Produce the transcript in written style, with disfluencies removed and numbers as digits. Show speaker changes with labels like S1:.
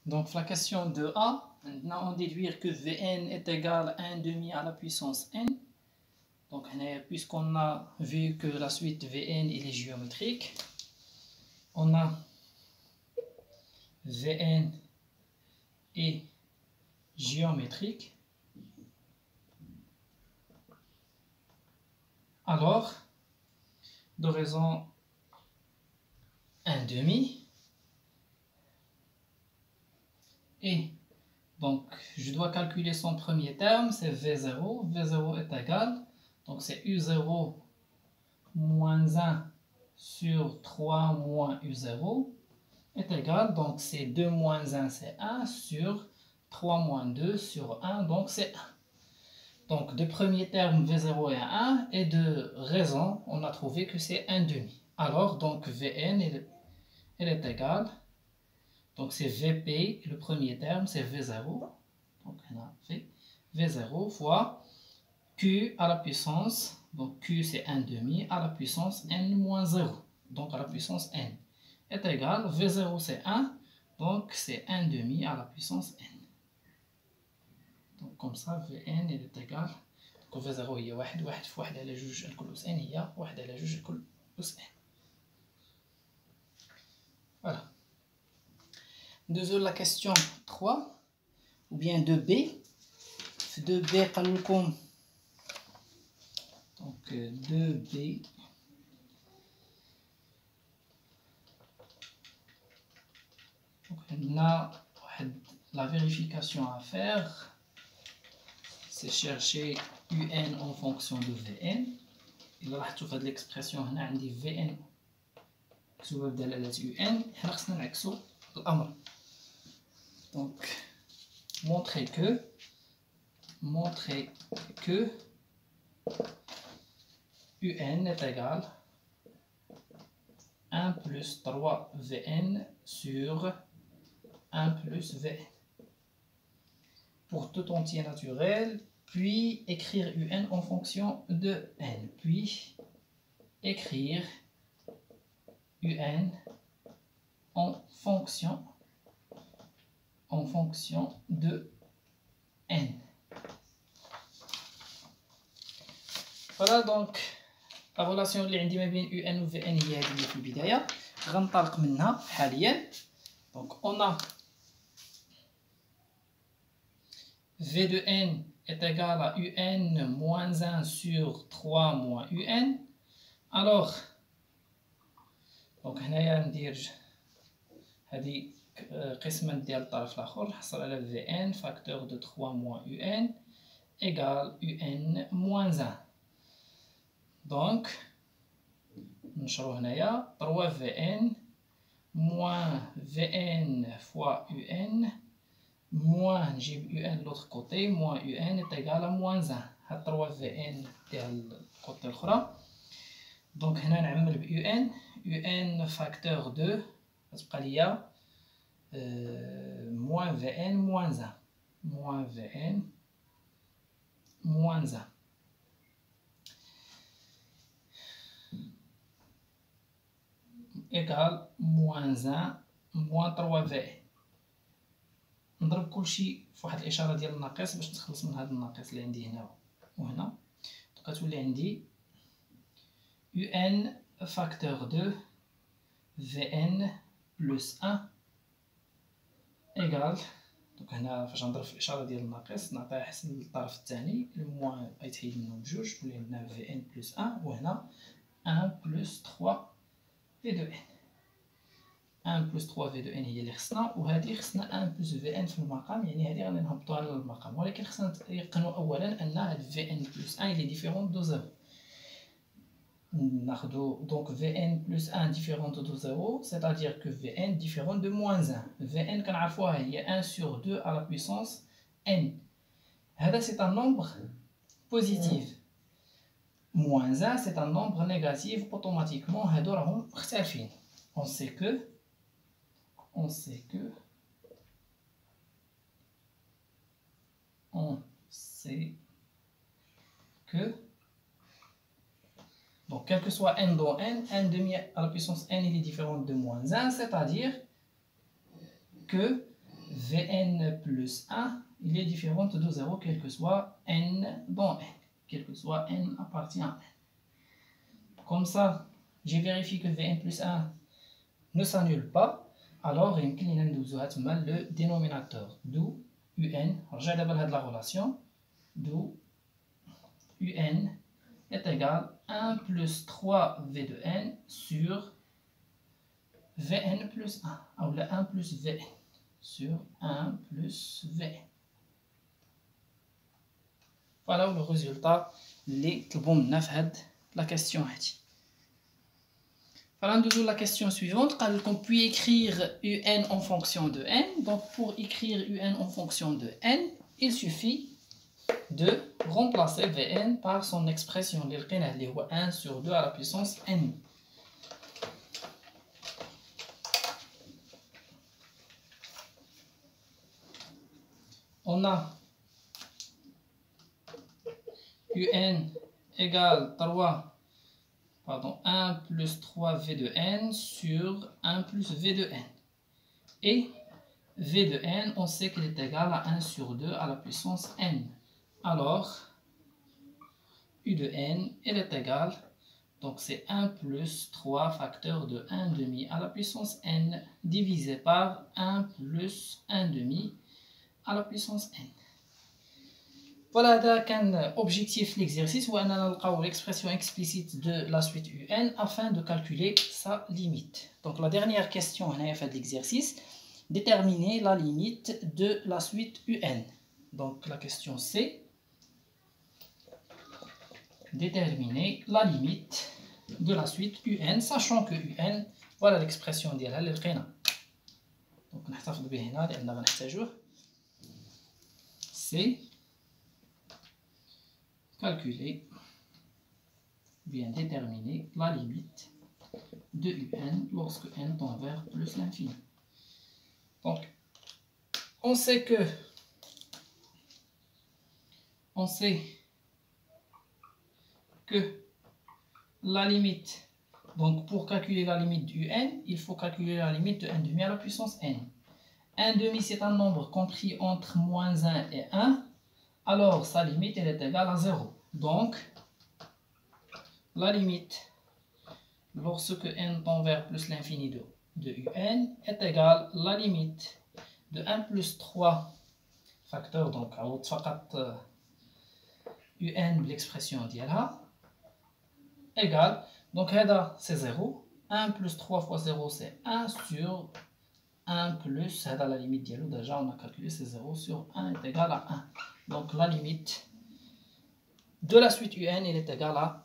S1: Donc la question de A, maintenant on déduire que Vn est égal à 1 demi à la puissance n. Donc puisqu'on a vu que la suite Vn il est géométrique, on a Vn est géométrique. Alors, de raison 1 demi. Et donc, je dois calculer son premier terme, c'est V0. V0 est égal, donc c'est U0 moins 1 sur 3 moins U0 est égal, donc c'est 2 moins 1, c'est 1 sur 3 moins 2 sur 1, donc c'est 1. Donc, de premier terme, V0 est 1, et de raison, on a trouvé que c'est 1 demi. Alors, donc, Vn, elle est égale. Donc c'est Vp, le premier terme, c'est V0. Donc on a fait V0 fois Q à la puissance, donc Q c'est 1 demi, à la puissance n moins 0. Donc à la puissance n est égal, V0 c'est 1, donc c'est 1 demi à la puissance n. Donc comme ça, Vn est égal, donc V0 هي 1 1 في 1 على 2 الكل أس n هي 1 على 2 الكل أس n. Voilà. Deuxième la question 3 ou bien 2b. 2b comme donc 2b donc on a la vérification à faire, c'est chercher un en fonction de vn. إلا لاحظتوا في هذه l'expression هنا عندي vn مكتوبة بدلالة un، حنا خصنا نعكسو الأمر. Donc montrer que un est égal 1 plus 3 Vn sur 1 plus Vn. Pour tout entier naturel, puis écrire un en fonction de n, puis écrire un en fonction de n. Voilà donc la relation اللي عندي ما بين un و vn هي هذه اللي في البداية، غنطلق منها حاليا. Donc on a v de n est égal à un moins 1 sur 3 moins un. Alors donc هنايا ندير هذه قسمة ديال الطرف الآخر، نحصل على Vn facteur de 3 moins un égale un moins 1. Donc نشرو هنايا 3 Vn moins Vn fois un moins نجيب un de l'autre côté moins un est égal à moins 1. هاد 3 Vn ديال الكوتي الأخرى. Donc هنا نعمل ب un facteur 2 غتبقى ليا moins Vn moins 1 moins Vn moins 1 égal moins 1 moins 3 Vn. نضرب كلشي في واحد الإشارة ديال الناقص باش نتخلص من هذا الناقص اللي عندي هنا وهنا. كتولي عندي un facteur 2 Vn plus 1 égal. دونك هنا فاش نضرب في الإشارة ديال الناقص نعطيها حسن للطرف الثاني، الموان غيتحيد منهم بجوج، تولي عندنا Vn plus 1 وهنا 1 plus 3 V de n. 1 plus 3 V de n هي اللي خصنا، وهذه خصنا 1 plus Vn في المقام، يعني هذه غادي نهبطوها للمقام، ولكن خصنا نتيقنوا أولا أن هاد Vn plus 1 il est différent de 0. ناخدو donc Vn plus 1 différente de 0, c'est-à-dire que Vn différent de moins 1. Vn كنعرفوها هي 1 sur 2 à la puissance n. هذا c'est un nombre positif. Moins 1 c'est un nombre négatif, automatiquement هادو راهم مختلفين. On sait que donc quel que soit n dans n, 1 demi à la puissance n il est différent de moins 1, c'est-à-dire que Vn plus 1, il est différent de 0, quel que soit n dans n, quel que soit n appartient à n. Comme ça, j'ai vérifié que Vn plus 1 ne s'annule pas, alors il y a le dénominateur, d'où un, j'ai d'abord la relation, d'où un est égal à 1 plus 3v de n sur Vn plus 1, ou le 1 plus Vn sur 1 plus Vn. Voilà le résultat اللي طلبوا لنا في هاد la question هادي. Voilà, nous la question suivante. On peut écrire un en fonction de n. Donc pour écrire un en fonction de n, il suffit de remplacer Vn par son expression, 1 sur 2 à la puissance n. On a un égale 1 plus 3v de n sur 1 plus v de n. Et v de n, on sait qu'il est égal à 1 sur 2 à la puissance n. Alors, u de n, elle est égale, donc c'est 1 plus 3 facteur de 1 demi à la puissance n divisé par 1 plus 1 demi à la puissance n. Voilà, c'est un objectif de l'exercice où on a l'expression explicite de la suite un afin de calculer sa limite. Donc la dernière question on a fait de l'exercice, déterminer la limite de la suite un. Donc la question c'est déterminer la limite de la suite un, sachant que un, voilà l'expression ديالها اللي لقينا. Donc نحتفظ به هنا لأننا غنحتاجوه. C'est calculer, bien déterminer la limite de un lorsque n tend vers plus l'infini. Donc, on sait que la limite, donc pour calculer la limite du n, il faut calculer la limite de 1 demi à la puissance n. 1 demi, c'est un nombre compris entre moins 1 et 1. Alors sa limite elle est égale à 0. Donc la limite lorsque n tend vers plus l'infini de un est égale à la limite de 1 plus 3 facteur, donc عوض فقط un l'expression ديالها égale, donc هذا c'est 0, 1 plus 3 fois 0 c'est 1 sur 1 plus, هذا la limite ديالو déjà on a calculé, c'est 0 sur 1 est égal à 1. Donc la limite de la suite un elle est égale à